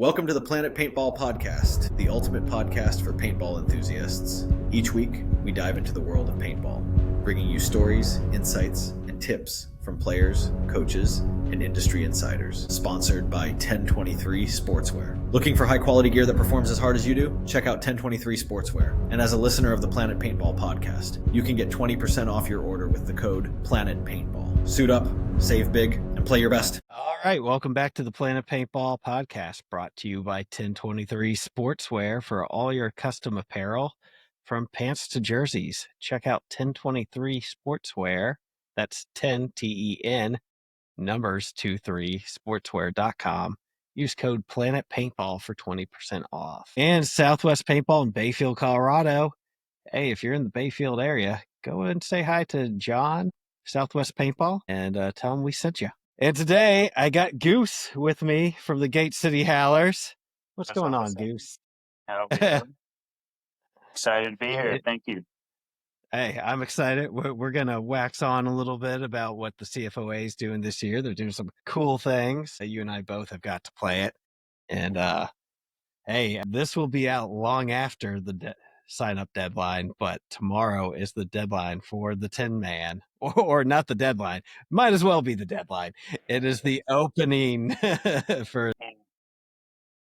Welcome to the Planet Paintball Podcast, the ultimate podcast for paintball enthusiasts. Each week, we dive into the world of paintball, bringing you stories, insights, and tips from players, coaches, and industry insiders. Sponsored by 1023 Sportswear. Looking for high-quality gear that performs as hard as you do? Check out 1023 Sportswear. And as a listener of the Planet Paintball Podcast, you can get 20% off your order with the code Planet Paintball. Suit up, save big, and play your best. All right, welcome back to the Planet Paintball Podcast, brought to you by 1023 Sportswear for all your custom apparel, from pants to jerseys. Check out 1023 Sportswear. That's 10 TEN numbers 23 sportswear.com. Use code Planet Paintball for 20% off. And Southwest Paintball in Bayfield, Colorado. Hey, if you're in the Bayfield area, go and say hi to John, Southwest Paintball, and tell him we sent you. And today I got Goose with me from the Gate City Howlers. What's going on, Goose? How are we doing? Excited to be here. Thank you. Hey, I'm excited. We're going to wax on a little bit about what the CFOA is doing this year. They're doing some cool things. You and I both have got to play it. And hey, this will be out long after the sign-up deadline, but tomorrow is the deadline for the 10-man, or not the deadline. Might as well be the deadline. It is the opening for...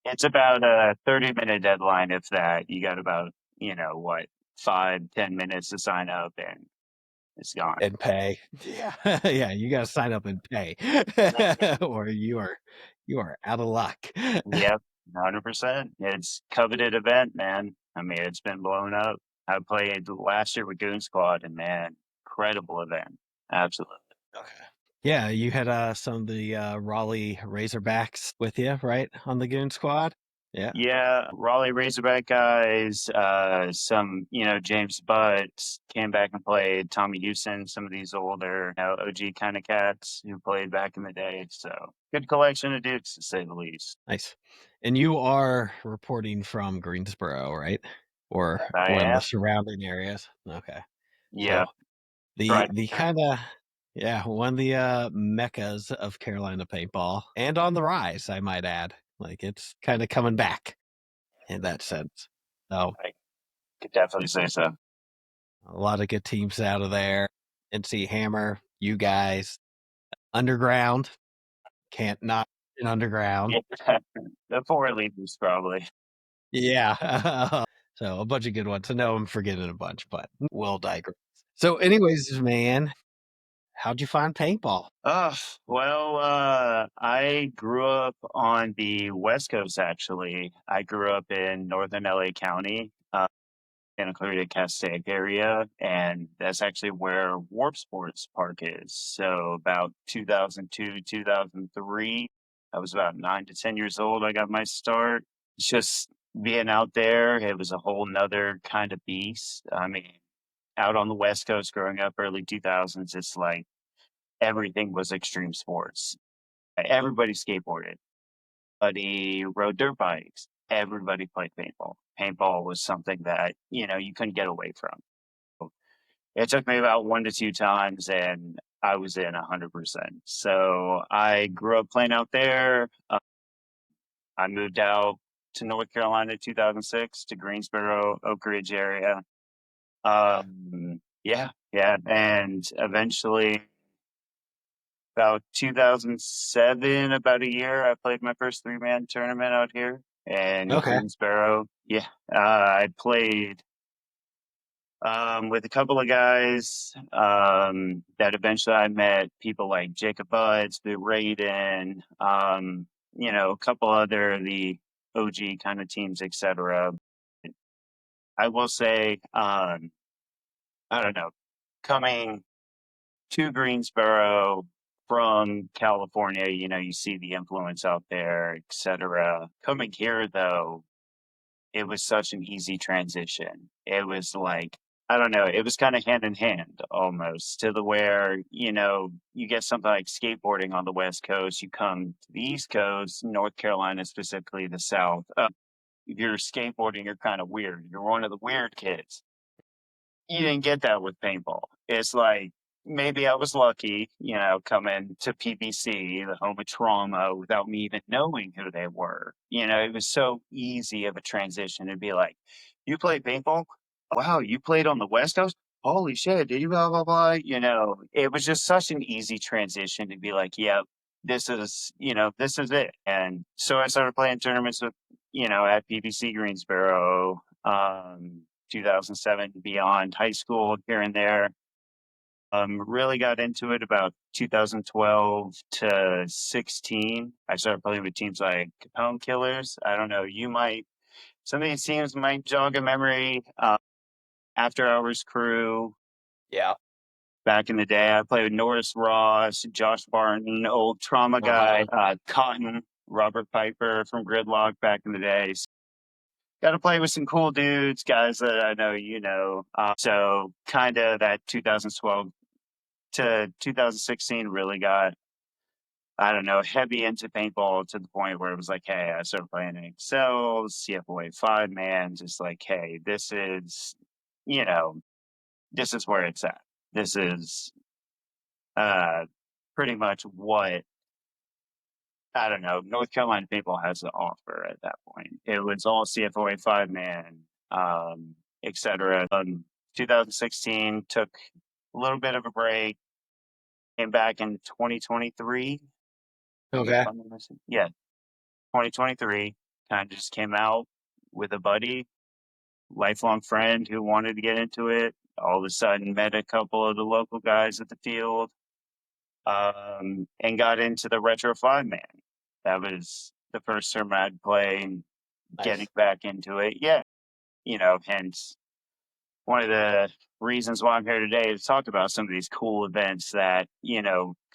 It's about a 30-minute deadline, if that. You got about, 5-10 minutes to sign up, and it's gone. And pay. Yeah. Yeah, you got to sign up and pay, or you are out of luck. Yep, 100%. It's a coveted event, man. I mean, it's been blown up. I played last year with Goon Squad, and man, incredible event. Absolutely. Okay. Yeah, you had some of the Raleigh Razorbacks with you, right, on the Goon Squad? Yeah, Raleigh Razorback guys, some, James Butts came back and played, Tommy Houston, some of these older, OG kind of cats who played back in the day. So good collection of dudes, to say the least. Nice. And you are reporting from Greensboro, right? Or in the surrounding areas? Okay. Yeah. So the kind of... Yeah, one of the meccas of Carolina paintball, and on the rise, I might add. Like, it's kind of coming back in that sense. So I could definitely say so. A lot of good teams out of there. NC Hammer, you guys, Underground, can't not in Underground. The four leaders, probably. Yeah. So a bunch of good ones. I know I'm forgetting a bunch, but we'll digress. So anyways, man, how'd you find paintball? Well, I grew up on the West Coast, actually. I grew up in northern LA County, in a Clarita Castaic area, and that's actually where Warp Sports Park is. So about 2002, 2003, I was about 9 to 10 years old. I got my start. It's just being out there, it was a whole nother kind of beast. I mean, out on the West Coast growing up early 2000s, it's like everything was extreme sports. Everybody skateboarded. Everybody rode dirt bikes. Everybody played paintball. Paintball was something that, you couldn't get away from. It took me about 1 to 2 times, and I was in 100%. So I grew up playing out there. I moved out to North Carolina in 2006 to Greensboro, Oak Ridge area. Yeah. And eventually, about 2007, about a year, I played my first 3-man tournament out here in Greensboro. Yeah, I played with a couple of guys that eventually I met, people like Jacob Buds, Boot Raiden, a couple other the OG kind of teams, etc. I will say, I don't know, coming to Greensboro from California, you see the influence out there, etc. Coming here, though, it was such an easy transition. It was like, I don't know, it was kind of hand in hand almost, to the where, you get something like skateboarding on the West Coast, you come to the East Coast, North Carolina, specifically the South. If you're skateboarding, you're kind of weird. You're one of the weird kids. You didn't get that with paintball. It's like maybe I was lucky, coming to PBC, the home of trauma, without me even knowing who they were. It was so easy of a transition to be like, you play paintball? Wow, you played on the West Coast? Holy shit, did you blah, blah, blah? It was just such an easy transition to be like, yep, this is it. And so I started playing tournaments with, at PBC Greensboro, 2007 beyond, high school here and there. Really got into it about 2012 to 16. I started playing with teams like Capone Killers. I don't know, some of these teams might jog a memory. After Hours Crew. Yeah. Back in the day, I played with Norris Ross, Josh Barton, old trauma guy, Cotton, Robert Piper from Gridlock back in the day. Got to play with some cool dudes, guys that I know you know. So kind of that 2012 to 2016 really got, I don't know, heavy into paintball to the point where it was like, hey, I started playing Excel, CFOA 5-man, just like, hey, this is where it's at. This is pretty much what, I don't know, North Carolina paintball has to offer at that point. It was all CFOA 5-man, et cetera. 2016 took a little bit of a break, came back in 2023. Okay. Yeah, 2023, kind of just came out with a buddy, lifelong friend who wanted to get into it. All of a sudden, met a couple of the local guys at the field, and got into the retro 5-man. That was the first term I'd play, getting back into it. Yeah, hence one of the reasons why I'm here today is talk about some of these cool events that,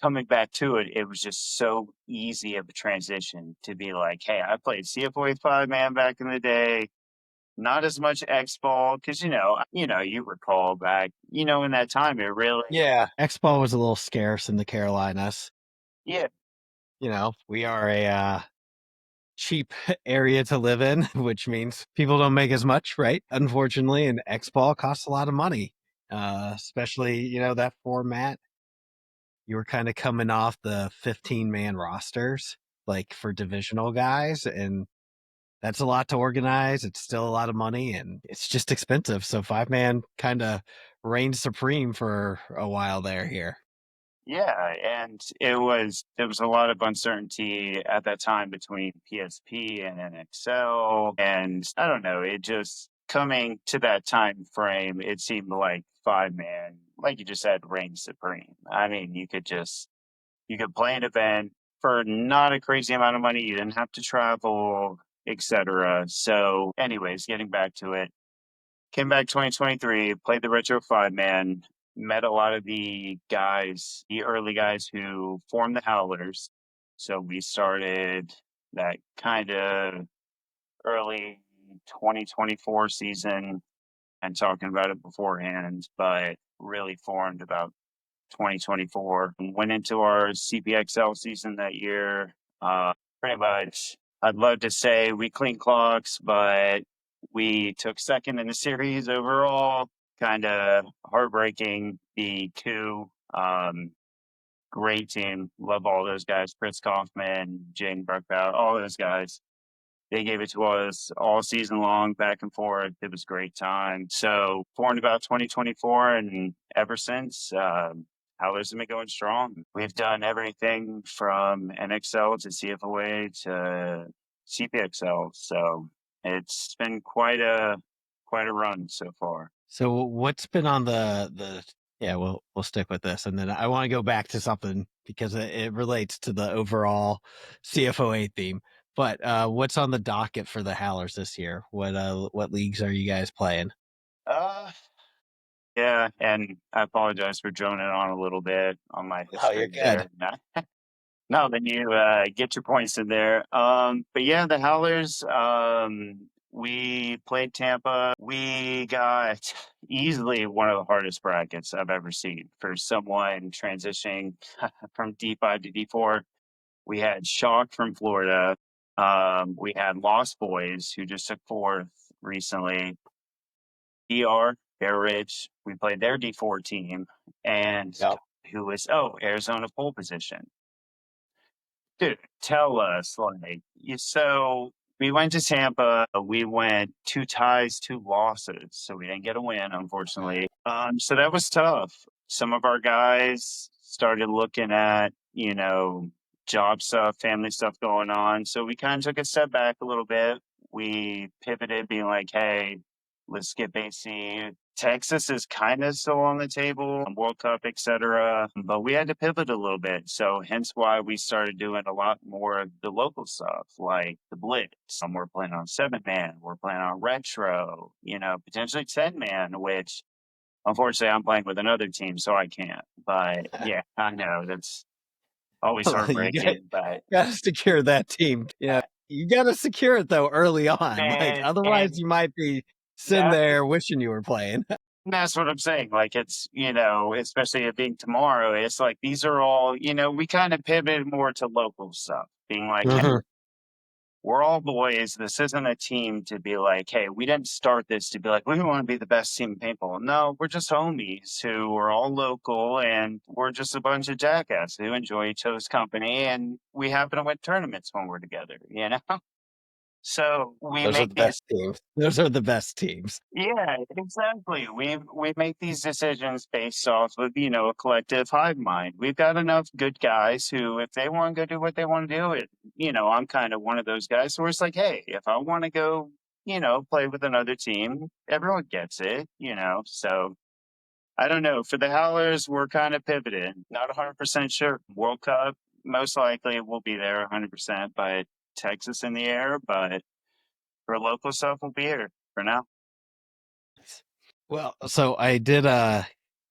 coming back to it, it was just so easy of a transition to be like, hey, I played CFOA 5-man back in the day. Not as much X ball because you recall back in that time it really X-Ball was a little scarce in the Carolinas. yeah We are a cheap area to live in, which means people don't make as much, right? Unfortunately, and X-Ball costs a lot of money, especially, that format. You were kind of coming off the 15-man rosters, like for divisional guys, and that's a lot to organize. It's still a lot of money, and it's just expensive. So 5-man kind of reigned supreme for a while here. Yeah, and there was a lot of uncertainty at that time between PSP and NXL, and I don't know, it just coming to that time frame, it seemed like 5-man, like you just said, reigned supreme. I mean, you could play an event for not a crazy amount of money, you didn't have to travel, etc. So, anyways, getting back to it, came back 2023, played the retro 5-man, met a lot of the guys, the early guys who formed the Howlers. So we started that kind of early 2024 season and talking about it beforehand, but really formed about 2024 and went into our CPXL season that year. Pretty much, I'd love to say we clean clocks, but we took second in the series overall. Kind of heartbreaking. The two, great team. Love all those guys. Fritz Kaufman, Jane Bruckbow, all those guys. They gave it to us all season long, back and forth. It was a great time. So formed about 2024, and ever since, Howlers have been going strong. We've done everything from NXL to CFOA to CPXL. So it's been quite a run so far. So what's been on yeah, we'll stick with this, and then I want to go back to something because it relates to the overall CFOA theme. But what's on the docket for the Howlers this year? What leagues are you guys playing? Yeah, and I apologize for droning on a little bit on my history there. No, then you get your points in there. But yeah, the Howlers, we played Tampa. We got easily one of the hardest brackets I've ever seen for someone transitioning from D5 to D4. We had Shock from Florida. We had Lost Boys, who just took fourth recently. DR Bear Ridge. We played their D4 team, and Yep. who was Arizona pole position. Dude, tell us, like, so we went to Tampa. We went 2 ties, 2 losses, so we didn't get a win, unfortunately. So that was tough. Some of our guys started looking at, job stuff, family stuff going on. So we kind of took a step back a little bit. We pivoted, being like, hey, let's get AC. Texas is kind of still on the table, World Cup, etc. But we had to pivot a little bit. So hence why we started doing a lot more of the local stuff, like the Blitz. We're playing on 7-man. We're playing on retro, potentially 10-man, which unfortunately I'm playing with another team, so I can't. But yeah, I know that's always You heartbreaking. But gotta secure that team. Yeah, you gotta secure it though early on. Like otherwise, and you might be sitting that there wishing you were playing. That's what I'm saying. Like it's, especially it being tomorrow, it's like these are all, we kind of pivoted more to local stuff, being like, hey, Mhm. we're all boys. This isn't a team to be like, hey, we didn't start this to be like, we want to be the best team in paintball. No, we're just homies who are all local and we're just a bunch of jackasses who enjoy each other's company and we happen to win tournaments when we're together, So we Those are make the these best teams. Those are the best teams. Yeah, exactly. We make these decisions based off of, a collective hive mind. We've got enough good guys who, if they want to go do what they want to do, I'm kind of one of those guys where it's like, hey, if I want to go, play with another team, everyone gets it. So I don't know. For the Howlers, we're kind of pivoted. Not 100% sure. World Cup, most likely we'll be there 100%, but Texas in the air. But for local stuff, we'll be here for now. Well, so I did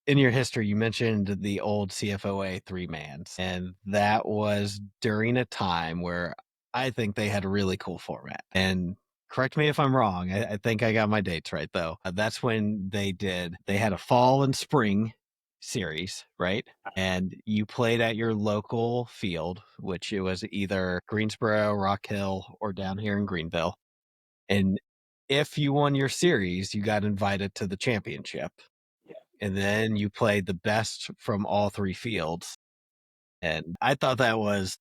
in your history you mentioned the old CFOA 3-mans, and that was during a time where I think they had a really cool format. And correct me if I'm wrong. I think I got my dates right though. That's when they had a fall and spring series, right? And you played at your local field, which it was either Greensboro, Rock Hill, or down here in Greenville. And if you won your series, you got invited to the championship. And then you played the best from all 3 fields. And I thought that was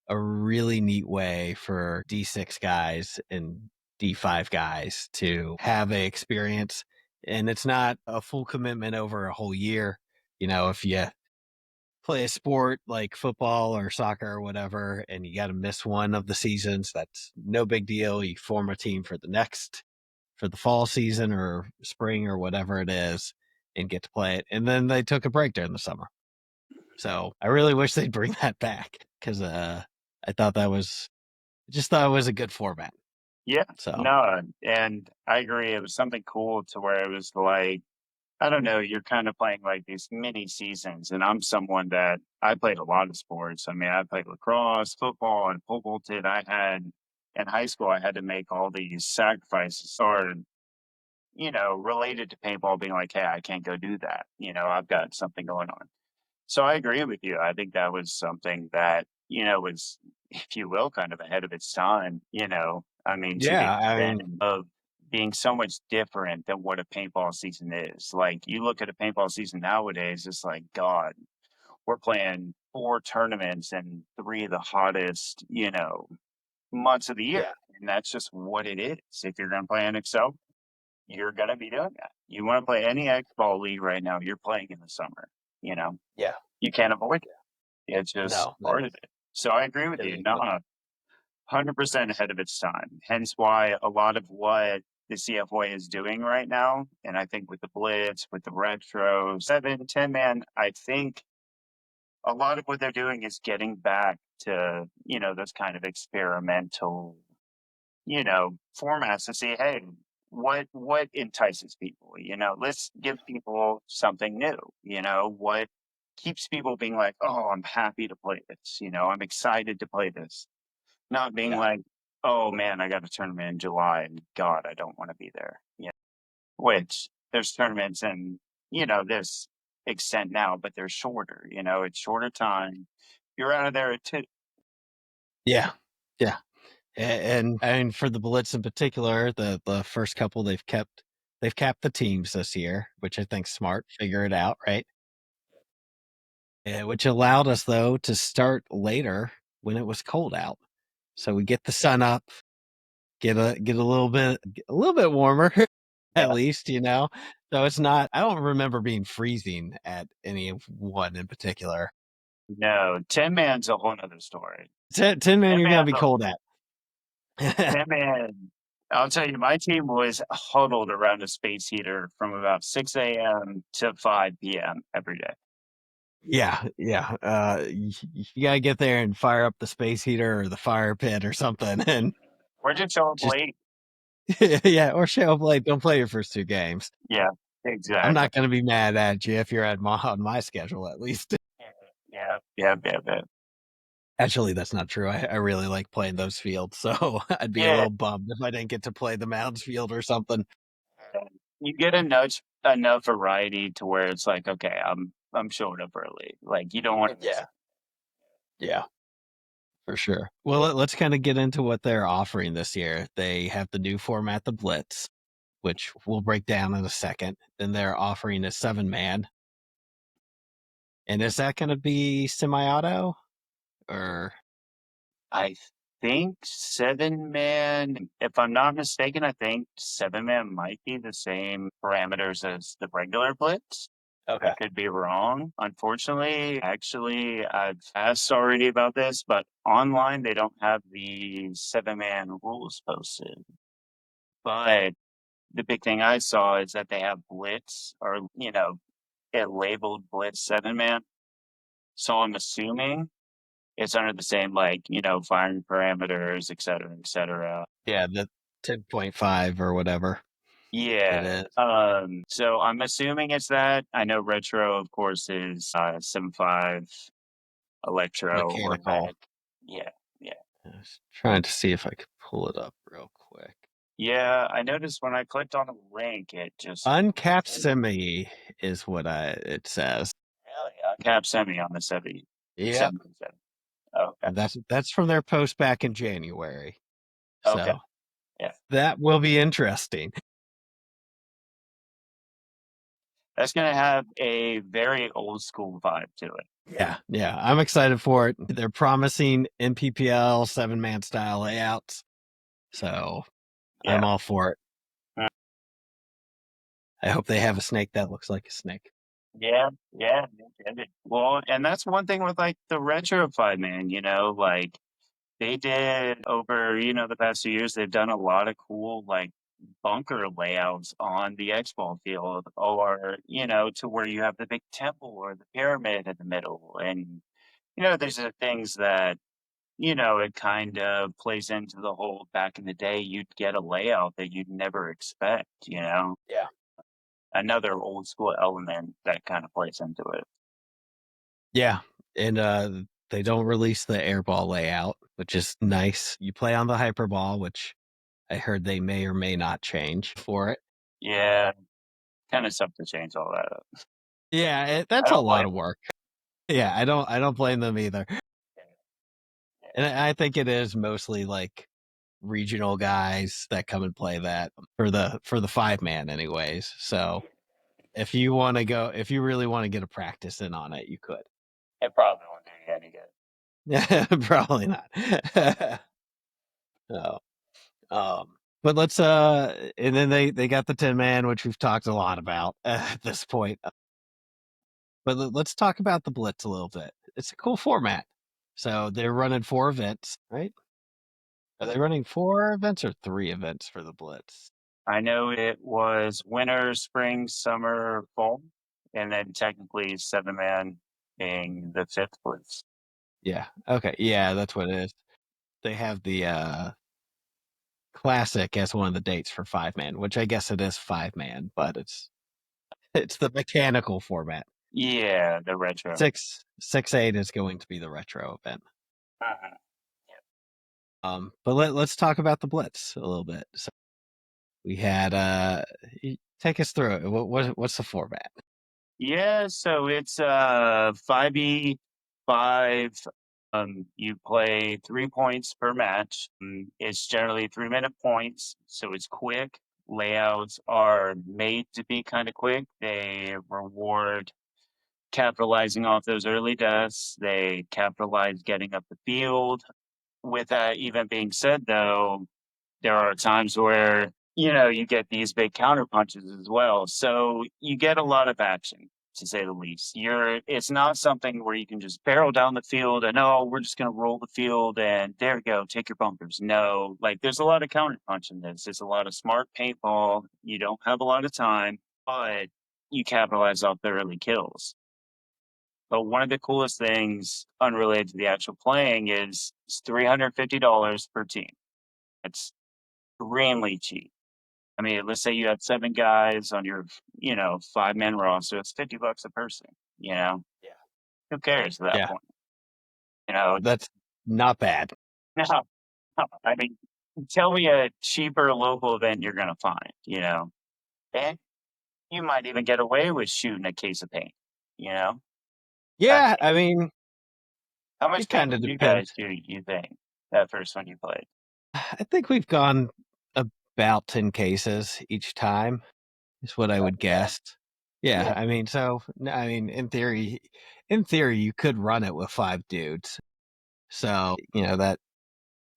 a really neat way for D6 guys and D5 guys to have a experience. And it's not a full commitment over a whole year. If you play a sport like football or soccer or whatever, and you got to miss one of the seasons, that's no big deal. You form a team for the fall season or spring or whatever it is and get to play it. And then they took a break during the summer. So I really wish they'd bring that back because I thought it was a good format. Yeah, So no, and I agree. It was something cool to where it was like, I don't know, you're kind of playing like these mini seasons. And I'm someone that I played a lot of sports. I mean, I played lacrosse, football, and pole vaulted. In high school, I had to make all these sacrifices or, related to paintball being like, hey, I can't go do that. I've got something going on. So I agree with you. I think that was something that, was, if you will, kind of ahead of its time. I mean, to the yeah, I mean, extent of being so much different than what a paintball season is. Like you look at a paintball season nowadays, it's like, God, we're playing 4 tournaments and 3 of the hottest, months of the year. yeah, And that's just what it is. If you're going to play NXL, you're going to be doing that. You want to play any X ball league right now, you're playing in the summer, you know, yeah, you can't avoid it. It's just no, part of it. So I agree with you. No, 100% ahead of its time. Hence why a lot of what the CFOA is doing right now, and I think with the Blitz, with the retro 7, 10-man, I think a lot of what they're doing is getting back to, those kind of experimental, formats to see, hey, what entices people? Let's give people something new. What keeps people being like, oh, I'm happy to play this. I'm excited to play this. Not being yeah, like, oh man, I got a tournament in July and God, I don't want to be there. Which there's tournaments and this extent now, but they're shorter. It's shorter time. You're out of there at 2. yeah, yeah. And I mean, for the Blitz in particular, the first couple they've kept they've capped the teams this year, which I think's smart. Figure it out, right? Which allowed us though to start later when it was cold out, so we get the sun up, get a little bit warmer, at least, So it's not. I don't remember being freezing at any of one in particular. No, 10-man's a whole nother story. 10-man, you're gonna 10-man's be cold at. 10-man. I'll tell you, my team was huddled around a space heater from about 6 a.m. to 5 p.m. every day. Yeah. You gotta get there and fire up the space heater or the fire pit or something, and We're just so just late. yeah, or show up late. Don't play your first 2 games. Yeah, I'm exactly. not gonna be mad at you if you're on my schedule, at least. Yeah. Actually, that's not true. I really like playing those fields, so I'd be a Yeah, little bummed if I didn't get to play the Mounds field or something. you get enough variety to where it's like, okay, I'm showing up early. Like you don't want to miss. Yeah, for sure. Well, let's kind of get into what they're offering this year. They have the new format, the Blitz, which we'll break down in a second. Then they're offering a 7-man. And is that going to be semi-auto or? I think 7-man, if I'm not mistaken, I think 7-man might be the same parameters as the regular Blitz. Okay. I could be wrong. Unfortunately, actually, I've asked already about this, but online they don't have the 7-man rules posted. But the big thing I saw is that they have Blitz or, it labeled Blitz 7-man. So I'm assuming it's under the same, firing parameters, et cetera, et cetera. Yeah, the 10.5 or whatever it Yeah. is. So I'm assuming it's that. I know retro, of course, is 7.5 electro or Mechanical. mag. Yeah. I was trying to see if I could pull it up real quick. Yeah, I noticed when I clicked on a link, it just Uncapped semi is what it says. hell yeah, cap semi on the 70. Yep. 77. Okay. And that's from their post back in January. Okay. So Yeah. that will be interesting. That's gonna have a very old school vibe to it. Yeah. I'm excited for it. They're promising NPPL 7-man style layouts. So Yeah. I'm all for it. Mm. I hope they have a snake that looks like a snake. Yeah. Well, and that's one thing with like the retro 5-man, like they did over, the past few years, they've done a lot of cool like bunker layouts on the X ball field, or, to where you have the big temple or the pyramid in the middle. And, these are things that, it kind of plays into the whole back in the day, you'd get a layout that you'd never expect, Yeah. another old school element that kind of plays into it. Yeah. And they don't release the airball layout, which is nice. You play on the hyperball, which I heard they may or may not change for it. Yeah, kind of tough to change all that up. Yeah, I that's a don't lot blame of work. Yeah, I don't blame them either. And I think it is mostly like regional guys that come and play that for the 5-man anyways. So if you really want to get a practice in on it, you could. it probably won't do you any good. Probably not. No. But let's and then they got the 10-man, which we've talked a lot about at this point. But let's talk about the Blitz a little bit. It's a cool format. So they're running 4 events, right? Are they running 4 events or 3 events for the Blitz? I know it was winter, spring, summer, fall, and then technically 7-man being the 5th Blitz. Yeah. Okay. Yeah, that's what it is. They have the classic as one of the dates for 5-man, which I guess it is 5-man, but it's the mechanical format. Yeah, the retro. 6-8 is going to be the retro event. Uh-huh. But let's talk about the Blitz a little bit. So we had take us through it. What's the format? Yeah, so it's 5v5. You play 3 points per match. It's generally 3-minute points, so it's quick. layouts are made to be kind of quick. They reward capitalizing off those early deaths. They capitalize getting up the field. With that even being said, though, there are times where, you get these big counter punches as well. So you get a lot of action, to say the least. It's not something where you can just barrel down the field and, oh, we're just going to roll the field and there we go, take your bunkers. No, like there's a lot of counter punch in this. It's a lot of smart paintball. You don't have a lot of time, but you capitalize off the early kills. But one of the coolest things unrelated to the actual playing is it's $350 per team. It's extremely cheap. I mean, let's say you have 7 guys on your, 5-man roster. It's $50 a person. Yeah. Who cares at that point? That's not bad. No, no. I mean, tell me a cheaper local event you're gonna find. And you might even get away with shooting a case of paint. Yeah, I mean, how much it kind paint of did you depends. guys do? You think that first one you played? I think we've gone about 10 cases each time, is what I would guess. Yeah, I mean, in theory, you could run it with 5 dudes. So, that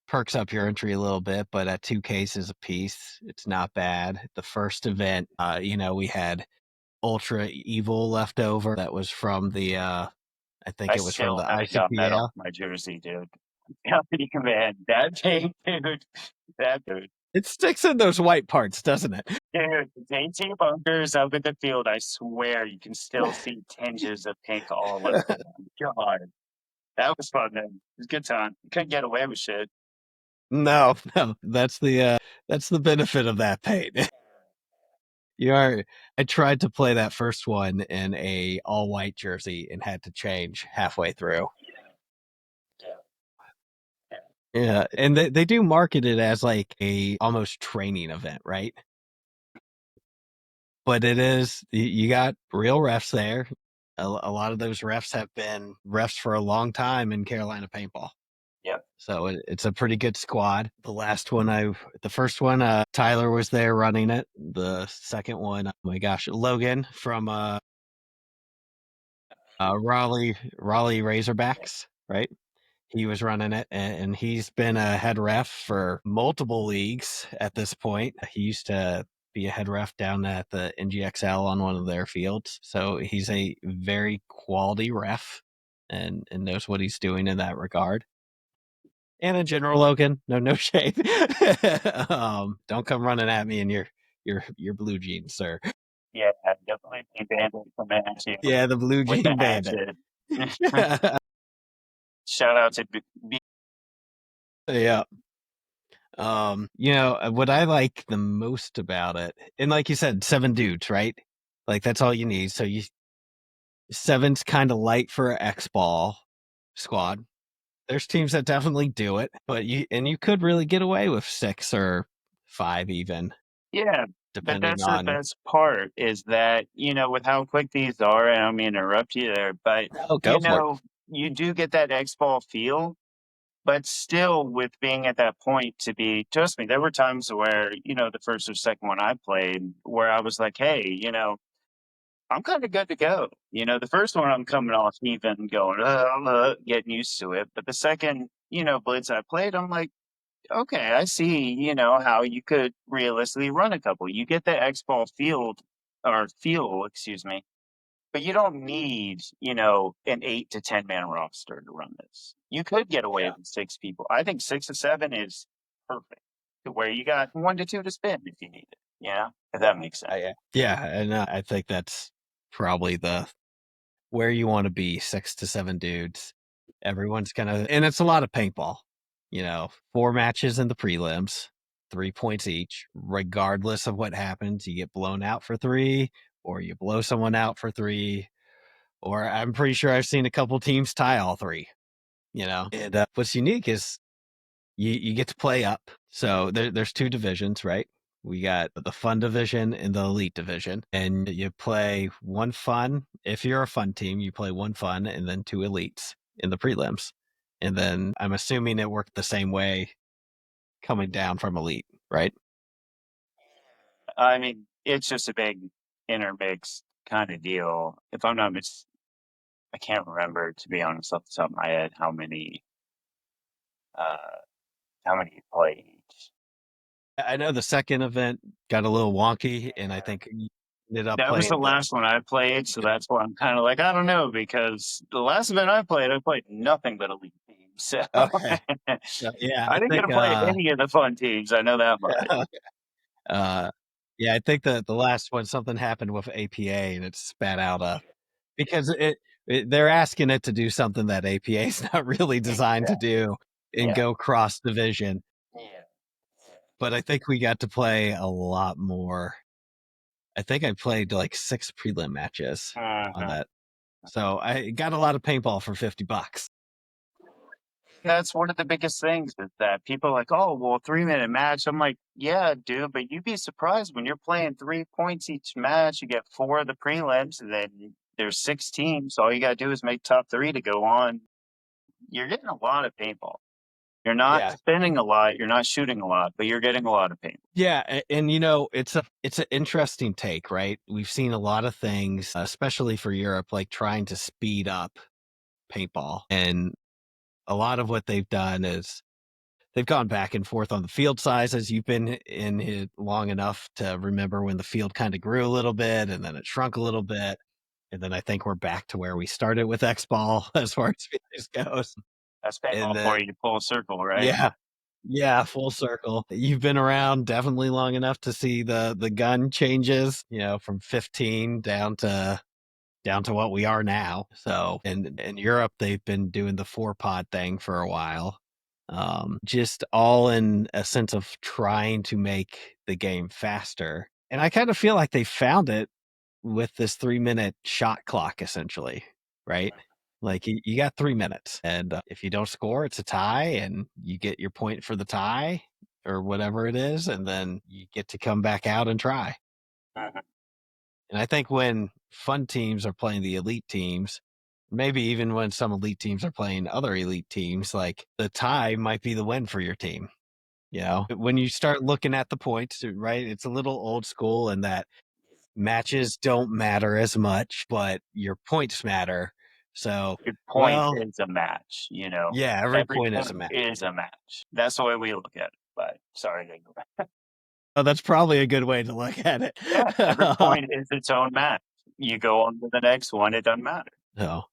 perks up your entry a little bit, but at 2 cases a piece, it's not bad. The first event, we had Ultra Evil left over. That was from the, I think it was from the haven't got that ICPL. off my jersey, dude. Company command. That paint, dude. That dude. It sticks in those white parts, doesn't it? Dude, the 18 bunkers up in the field, I swear you can still see tinges of pink all over them. God. That was fun, man. It was a good time. You couldn't get away with shit. No, that's the benefit of that paint. I tried to play that first one in a all white jersey and had to change halfway through. Yeah, and they do market it as like a almost training event, right? But it is, you got real refs there. A lot of those refs have been refs for a long time in Carolina paintball. Yep. So it's a pretty good squad. The first one, Tyler was there running it. The second one, oh my gosh, Logan from Raleigh Razorbacks, right? He was running it, and he's been a head ref for multiple leagues at this point. He used to be a head ref down at the NGXL on one of their fields. So he's a very quality ref and knows what he's doing in that regard. And in general, Logan, no shade. Don't come running at me in your blue jeans, sir. Yeah, definitely be bandit from at Yeah, the blue jean bandit. Shout out to B. Yeah. What I like the most about it, and like you said, 7 dudes, right? Like that's all you need. So 7's kind of light for an X-ball squad. There's teams that definitely do it, but you could really get away with 6 or 5 even. Yeah, but depending that's on. the best part is that, with how quick these are, and I don't mean to interrupt you there, but, Oh, go for it. you do get that X-ball feel, but still with being at that point trust me, there were times where, the first or second one I played where I was like, hey, I'm kind of good to go. The first one I'm coming off even going, getting used to it. But the second, Blitz I played, I'm like, okay, I see, how you could realistically run a couple. You get the X-ball feel, excuse me, but you don't need, an 8 to 10 man roster to run this. You could get away with 6 people. I think 6 to 7 is perfect to where you got 1 to 2 to spin if you need it. If that makes sense. Yeah, and I think that's probably where you want to be. 6 to 7 dudes. Everyone's and it's a lot of paintball. 4 matches in the prelims, 3 points each. Regardless of what happens, you get blown out for 3, or you blow someone out for 3, or I'm pretty sure I've seen a couple teams tie all 3. And what's unique is you get to play up. So there's 2 divisions, right? We got the fun division and the elite division, and you play 1 fun. If you're a fun team, you play 1 fun and then 2 elites in the prelims. And then I'm assuming it worked the same way coming down from elite, right? I mean, it's just a big intermix kind of deal. If I'm not I can't remember, to be honest, off the top of my head, uh, how many you play each. I know the second event got a little wonky, and I think you ended up That was the playing the. last one I played, so that's why I'm kind of like, I don't know, because the last event I played nothing but elite teams. So Okay. Yeah, I I didn't get think to play any of the fun teams. I know that much. uh yeah, I think the last one something happened with APA and it spat out because they're asking it to do something that APA is not really designed to do and Yeah. go cross division. Yeah. But I think we got to play a lot more. I think I played like 6 prelim matches on Uh-huh. that. So I got a lot of paintball for $50. That's one of the biggest things is that people are like, oh, well, 3-minute match. I'm like, yeah, dude, but you'd be surprised when you're playing 3 points each match. You get 4 of the prelims, and then there's 6 teams. All you got to do is make top 3 to go on. You're getting a lot of paintball. You're not Yeah. spinning a lot. You're not shooting a lot, but you're getting a lot of paintball. Yeah, and it's an interesting take, right? We've seen a lot of things, especially for Europe, like trying to speed up paintball, and a lot of what they've done is they've gone back and forth on the field sizes. You've been in it long enough to remember when the field kind of grew a little bit and then it shrunk a little bit. And then I think we're back to where we started with X ball as far as fitness goes. That's And paintball for then, you, full circle, right? yeah, yeah, full circle. You've been around definitely long enough to see the gun changes, from 15 down to what we are now. So in Europe, they've been doing the 4-pod thing for a while. Just all in a sense of trying to make the game faster. And I kind of feel like they found it with this 3-minute shot clock, essentially, right? Like you got 3 minutes, and if you don't score, it's a tie, and you get your point for the tie or whatever it is, and then you get to come back out and try. Uh-huh. And I think when fun teams are playing the elite teams, maybe even when some elite teams are playing other elite teams, like the tie might be the win for your team. When you start looking at the points, right? It's a little old school in that matches don't matter as much, but your points matter. So, Every point well, is a match, yeah, every Every point is a point match. is a match. That's the way we look at it. But sorry to go back. Oh, that's probably a good way to look at it. Yeah, every point is its own match. You go on to the next one, it doesn't matter. No,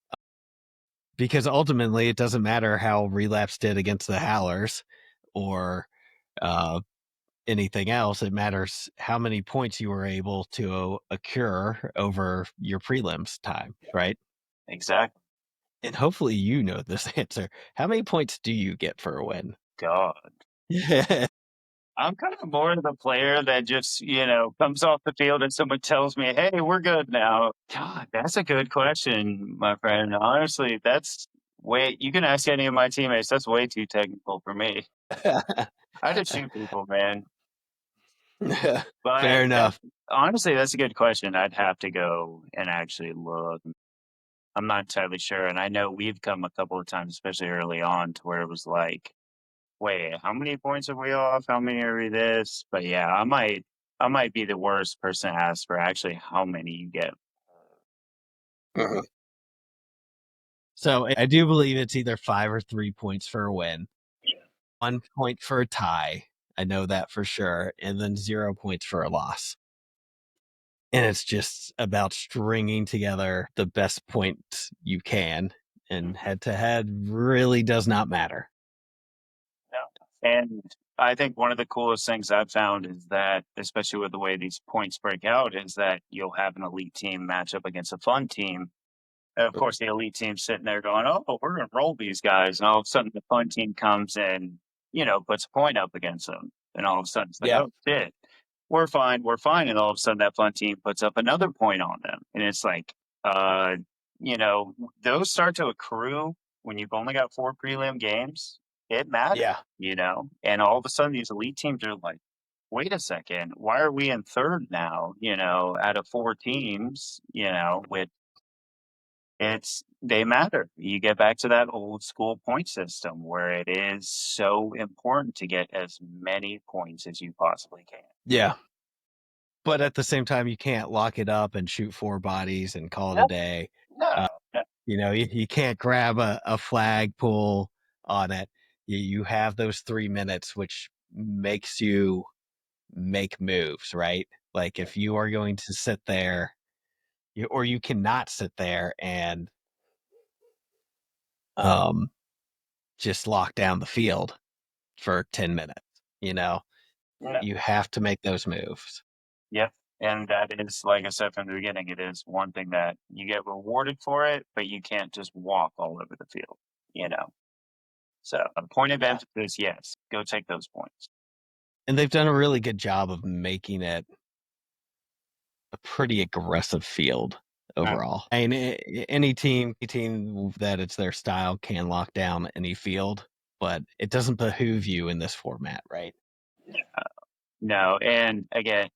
because ultimately it doesn't matter how Relapse did against the Howlers or uh, anything else. It matters how many points you were able to accrue over your prelims time, right? Exactly. And hopefully you know this answer. How many points do you get for a win? God. I'm kind of more of the player that just, comes off the field and someone tells me, hey, we're good now. God, that's a good question, my friend. Honestly, you can ask any of my teammates. That's way too technical for me. I just shoot people, man. Fair But enough. honestly, that's a good question. I'd have to go and actually look. I'm not entirely sure. And I know we've come a couple of times, especially early on, to where it was like, wait, how many points are we off? How many are we this? But yeah, I might be the worst person to ask for actually how many you get. So I do believe it's either 5 or 3 points for a win, 1 point for a tie. I know that for sure. And then 0 points for a loss. And it's just about stringing together the best points you can. And head to head really does not matter. Yeah. And I think one of the coolest things I've found is that, especially with the way these points break out, is that you'll have an elite team match up against a fun team. And of course, the elite team's sitting there going, oh, we're going to roll these guys. And all of a sudden, the fun team comes and, puts a point up against them. And all of a sudden, it's like, Yeah. oh, shit, we're fine. We're fine. And all of a sudden, that fun team puts up another point on them. And it's like, uh, those start to accrue when you've only got 4 prelim games. It matters, Yeah. And all of a sudden, these elite teams are like, wait a second, why are we in third now, out of 4 teams, with they matter. You get back to that old school point system where it is so important to get as many points as you possibly can. Yeah. But at the same time, you can't lock it up and shoot 4 bodies and call it No, a day. no. You can't grab a flag pull on it. You have those 3 minutes, which makes you make moves, right? Like if you are going to sit there, or you cannot sit there and just lock down the field for 10 minutes. Yeah. You have to make those moves. Yep. And that is, like I said from the beginning, it is one thing that you get rewarded for it, but you can't just walk all over the field, you know. So a point of Yeah. emphasis, yes, go take those points. And they've done a really good job of making it a pretty aggressive field overall. I mean, any team that it's their style can lock down any field, but it doesn't behoove you in this format, right? No, and again,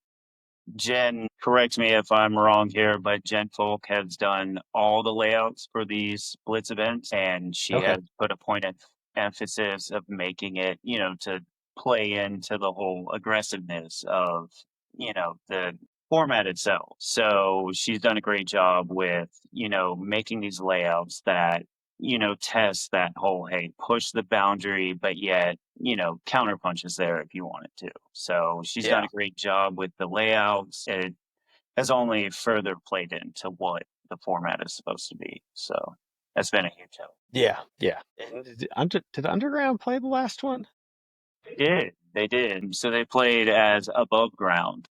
Jen, correct me if I'm wrong here, but Jen Folk has done all the layouts for these Blitz events, and she Okay. has put a point of emphasis of making it, to play into the whole aggressiveness of, the format itself. So she's done a great job with, making these layouts that, test that whole, hey, push the boundary, but yet, counter punches there if you wanted to. So she's done Yeah. a great job with the layouts. It has only further played into what the format is supposed to be. So that's been a huge help. Yeah. Yeah. And did Underground play the last one? They did. So they played as above ground.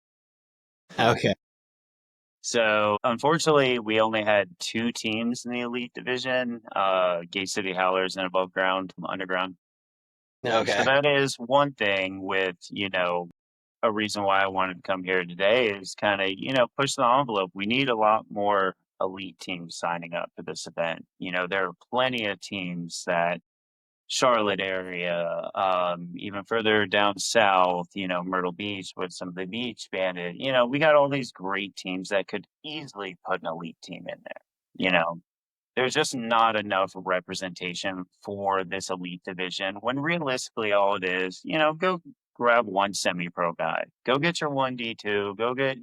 Okay. So unfortunately, we only had 2 teams in the elite division, Gate City Howlers and above ground, underground. So Okay. that is one thing with, a reason why I wanted to come here today is kind of, push the envelope. We need a lot more elite teams signing up for this event. There are plenty of teams that Charlotte area, even further down south, Myrtle Beach with some of the Beach Bandit. We got all these great teams that could easily put an elite team in there. There's just not enough representation for this elite division when realistically all it is, go grab one semi-pro guy, go get your 1D2, go get,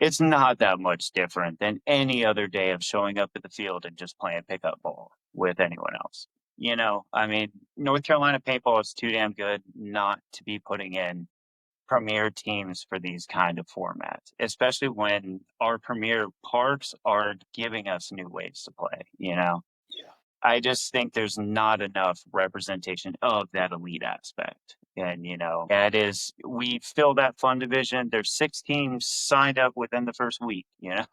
it's not that much different than any other day of showing up at the field and just playing pickup ball with anyone else. I mean, North Carolina paintball is too damn good not to be putting in premier teams for these kind of formats, especially when our premier parks are giving us new ways to play. Yeah. I just think there's not enough representation of that elite aspect. And, that is, we fill that fun division. There's 6 teams signed up within the first week, that's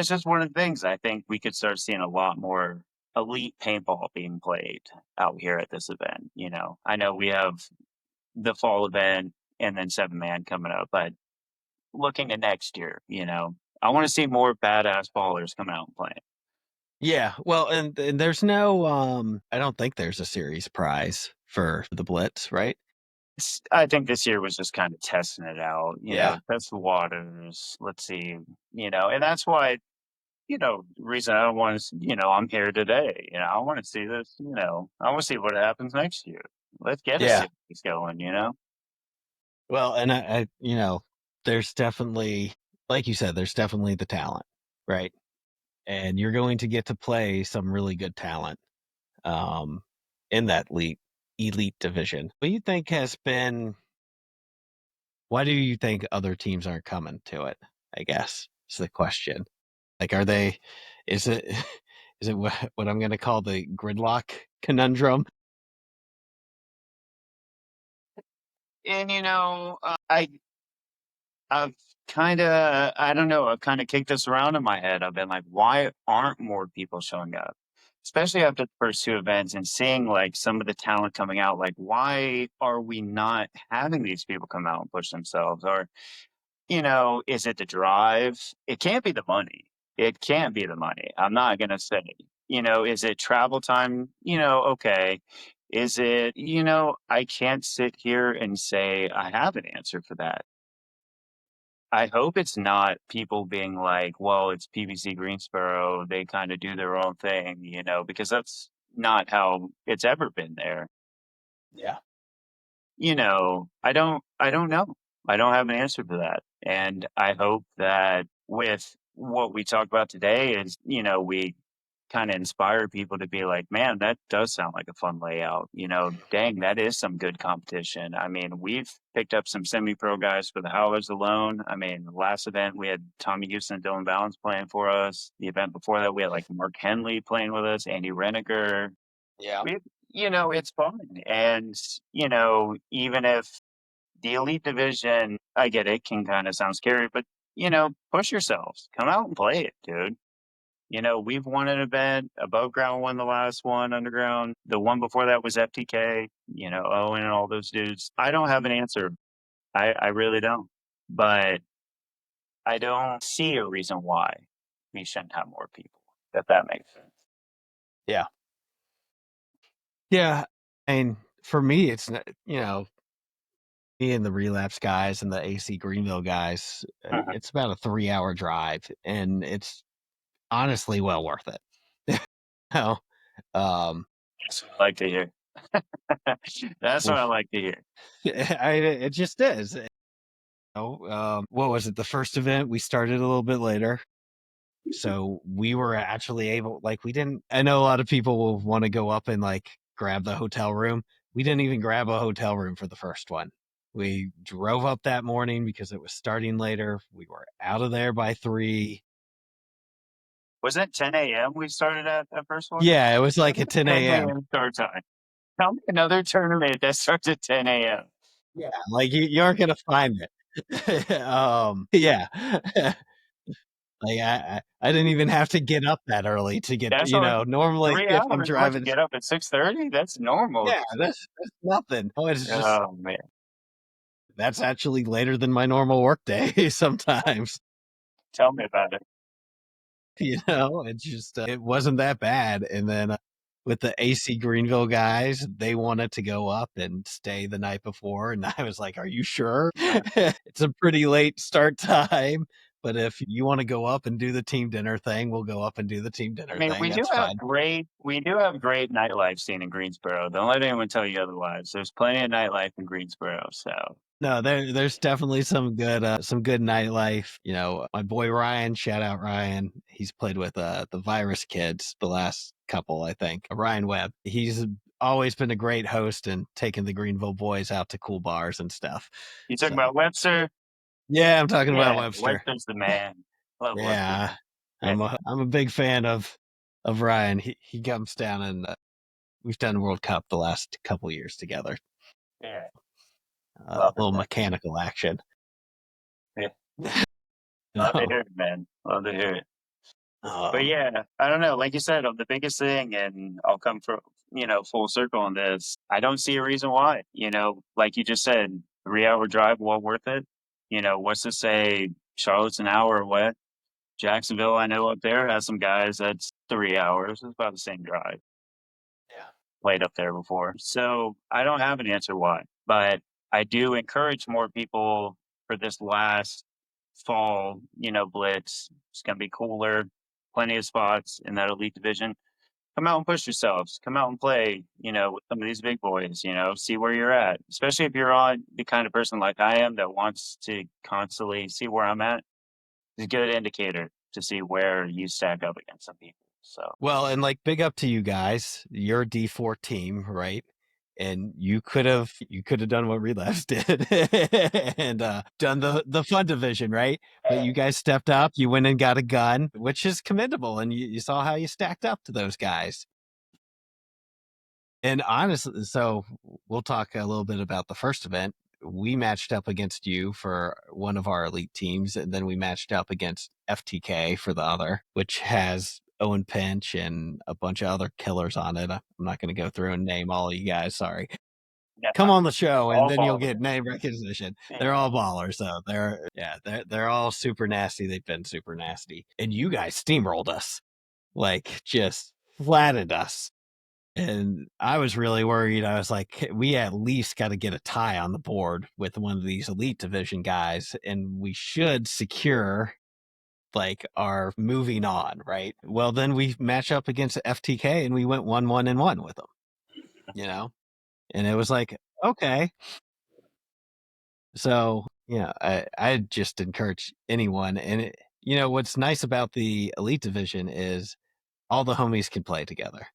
just one of the things I think we could start seeing a lot more elite paintball being played out here at this event. I know we have the fall event and then 7-man coming up, but looking at next year, I want to see more badass ballers coming out and playing. Yeah. Well, and there's no I don't think there's a series prize for the Blitz, right? I think this year was just kind of testing it out, Yeah. test the waters. Let's see, and that's why, the reason I don't want to, I'm here today. I want to see this, I want to see what happens next year. Let's get a Yeah. series going, Well, and there's definitely, like you said, there's definitely the talent, right? And you're going to get to play some really good talent in that elite division. What do you think has been? Why do you think other teams aren't coming to it? I guess is the question. Like, are they? Is it? Is it what I'm going to call the gridlock conundrum? And I've I don't know, I've kind of kicked this around in my head. I've been like, why aren't more people showing up? Especially after the first 2 events and seeing like some of the talent coming out. Like, why are we not having these people come out and push themselves? Or, is it the drive? It can't be the money. It can't be the money. I'm not going to say, is it travel time? Okay. Is it, I can't sit here and say I have an answer for that. I hope it's not people being like, well, it's PBC Greensboro. They kind of do their own thing, because that's not how it's ever been there. Yeah. I don't know. I don't have an answer for that. And I hope that with what we talked about today is, we kind of inspire people to be like, man, that does sound like a fun layout. Dang, that is some good competition. I mean, we've picked up some semi-pro guys for the Howlers alone. I mean, the last event we had Tommy Houston and Dylan Valens playing for us. The event before that, we had like Mark Henley playing with us, Andy Reniger. Yeah. We, it's fun. And, even if the elite division, I get it, can kind of sound scary, but, push yourselves. Come out and play it, dude. We've won an event. Above ground won the last one, underground. The one before that was FTK, Owen and all those dudes. I don't have an answer. I really don't. But I don't see a reason why we shouldn't have more people, if that makes sense. Yeah. Yeah. And for me, it's, me and the Relapse guys and the AC Greenville guys, it's about a 3-hour drive, and it's honestly well worth it. No, That's what I like to hear. That's what I like to hear. it just is. What was it? The first event, we started a little bit later. So we were actually able, I know a lot of people will want to go up and grab the hotel room. We didn't even grab a hotel room for the first one. We drove up that morning because it was starting later. We were out of there by 3. Was that 10 a.m. we started at that first one? Yeah, it was like at 10 a.m. start time. Tell me another tournament that starts at 10 a.m. Yeah, you aren't going to find it. Yeah. I didn't even have to get up that early to get, That's normally 3 if I'm hours. driving. Get up at 6:30? That's normal. Yeah, that's nothing. Oh, it's just, Oh, man. that's actually later than my normal work day sometimes. Tell me about it. It's just, it wasn't that bad. And then with the AC Greenville guys, they wanted to go up and stay the night before. And I was like, are you sure? It's a pretty late start time. But if you want to go up and do the team dinner thing, we'll go up and do the team dinner thing. we do That's have fine. great nightlife scene in Greensboro. Don't let anyone tell you otherwise. There's plenty of nightlife in Greensboro. So No, there's definitely some good nightlife. My boy Ryan, shout out Ryan. He's played with the Virus Kids the last couple, I think. Ryan Webb. He's always been a great host and taking the Greenville boys out to cool bars and stuff. you talking about Webster? Yeah, I'm talking about Webster. Webster's the man. Love Yeah, Webster. I'm a big fan of Ryan. He comes down and we've done World Cup the last couple years together. Yeah. A little mechanical action. Yeah. Love to hear it, man. Love to hear it. But yeah, I don't know. Like you said, the biggest thing, and I'll come from, full circle on this. I don't see a reason why, like you just said, 3-hour drive, well worth it. What's to say Charlotte's an hour away? Jacksonville, I know up there has some guys that's 3 hours. It's about the same drive. Yeah. Played up there before. So I don't have an answer why, but I do encourage more people for this last fall, Blitz. It's going to be cooler. Plenty of spots in that elite division. Come out and push yourselves. Come out and play, with some of these big boys, see where you're at. Especially if you're on the kind of person like I am that wants to constantly see where I'm at. It's a good indicator to see where you stack up against some people. So well, and big up to you guys. You're a D4 team, right? And you could have done what Relapse did and done the fun division, right? But you guys stepped up. You went and got a gun, which is commendable, and you saw how you stacked up to those guys. And honestly, so we'll talk a little bit about the first event. We matched up against you for one of our elite teams, and then we matched up against FTK for the other, which has Owen Pinch and a bunch of other killers on it. I'm not going to go through and name all of you guys. Sorry. yeah. Come on the show, and All then you'll ballers. get name recognition. Yeah. They're all ballers, though. They're all super nasty. They've been super nasty, and you guys steamrolled us, just flattened us. And I was really worried. I was like, we at least got to get a tie on the board with one of these elite division guys, and we should secure our moving on, right? Well, then we match up against FTK and we went 1-1-1 with them, and it was like, okay. So, I just encourage anyone. And, what's nice about the Elite Division is all the homies can play together.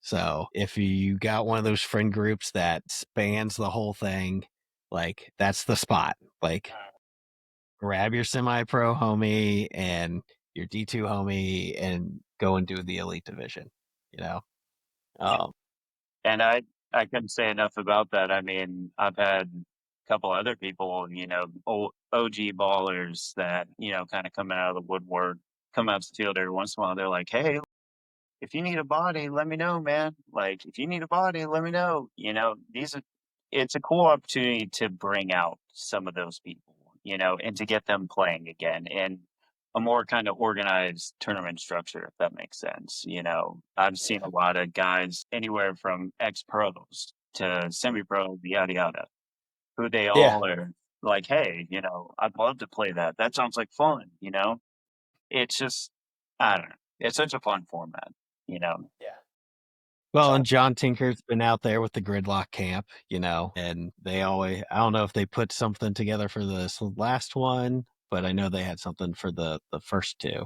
So if you got one of those friend groups that spans the whole thing, like that's the spot. Like grab your semi-pro homie and your D2 homie and go and do the Elite Division, you know? Um, And I couldn't say enough about that. I mean, I've had a couple other people, OG ballers that, kind of coming out of the woodwork, come out to the field every once in a while. They're like, hey, if you need a body, let me know, man. Like, if you need a body, let me know. It's a cool opportunity to bring out some of those people, and to get them playing again in a more kind of organized tournament structure, if that makes sense. I've seen a lot of guys anywhere from ex pros to semi pro, yada yada, who they yeah. all are like, hey, I'd love to play that. That sounds like fun, It's just, I don't know. It's such a fun format, you know. Yeah. Well, So and John Tinker's been out there with the Gridlock camp, and I don't know if they put something together for this last one, but I know they had something for the first two.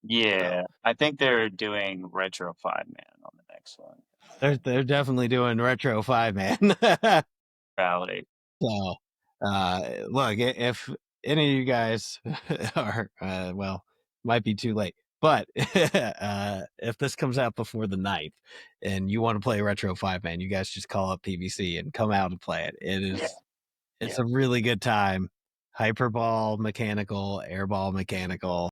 yeah, So I think they're doing Retro 5-Man on the next one. they're definitely doing Retro 5-Man. Reality. So, look, if any of you guys are, might be too late, but if this comes out before the 9th and you want to play Retro 5-Man, you guys just call up PVC and come out and play it. Yeah, It's yeah. a really good time. Hyperball mechanical, airball mechanical.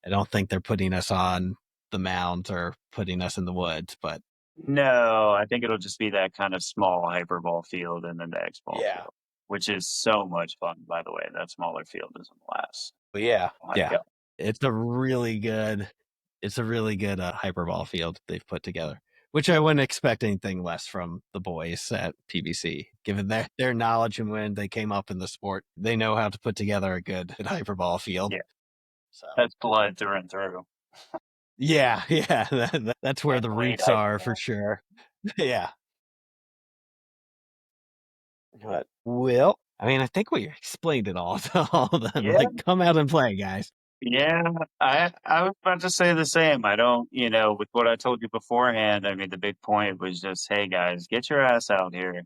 I don't think they're putting us on the mounds or putting us in the woods, but No, I think it'll just be that kind of small hyperball field and then the X ball yeah. field, which is so much fun, by the way. That smaller field is a blast. But yeah, Oh my yeah. God. It's a really good hyperball field they've put together, which I wouldn't expect anything less from the boys at PBC, given their knowledge and when they came up in the sport. They know how to put together a good hyperball field. Yeah, So that's blood through and through. yeah, yeah, that's where And the blade roots are for hyperball. sure. Yeah. But well, I mean, I think we explained it all to all of them. Yeah, Like, come out and play, guys. yeah. I was about to say the same. I don't, with what I told you beforehand, I mean, the big point was just, hey guys, get your ass out here.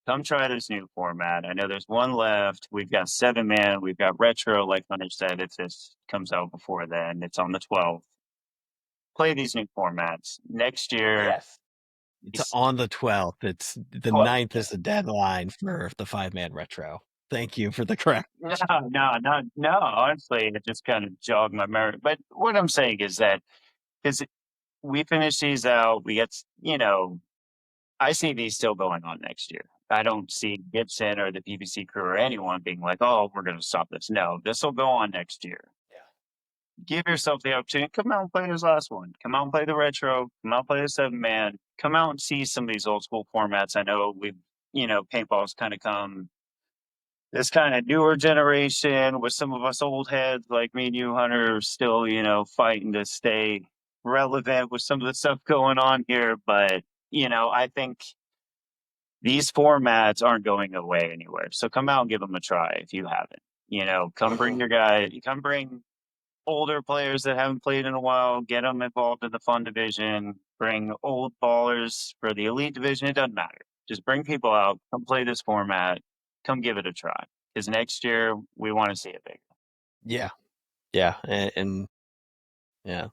Come try this new format. I know there's one left. We've got 7-man. We've got retro, like Hunter said, if this comes out before then. It's on the 12th. Play these new formats. Next year, Yes. It's it's on the 12th. It's the 12th. 9th is the deadline for the 5-man retro. Thank you for the correct. No, no. Honestly, it just kind of jogged my memory. But what I'm saying is that because we finish these out, we get, I see these still going on next year. I don't see Gibson or the PBC crew or anyone being like, oh, we're going to stop this. No, this will go on next year. Give yourself the opportunity. Come out and play this last one. Come out and play the retro. Come out and play the 7-man. Come out and see some of these old school formats. I know paintball's kind of come this kind of newer generation with some of us old heads like me and you, Hunter, are still, fighting to stay relevant with some of the stuff going on here. But, I think these formats aren't going away anywhere. So come out and give them a try if you haven't. Come bring your guy. Come bring older players that haven't played in a while, get them involved in the fun division, bring old ballers for the elite division. It doesn't matter. Just bring people out, come play this format, come give it a try. Because next year we want to see it bigger. Yeah. Yeah. And yeah,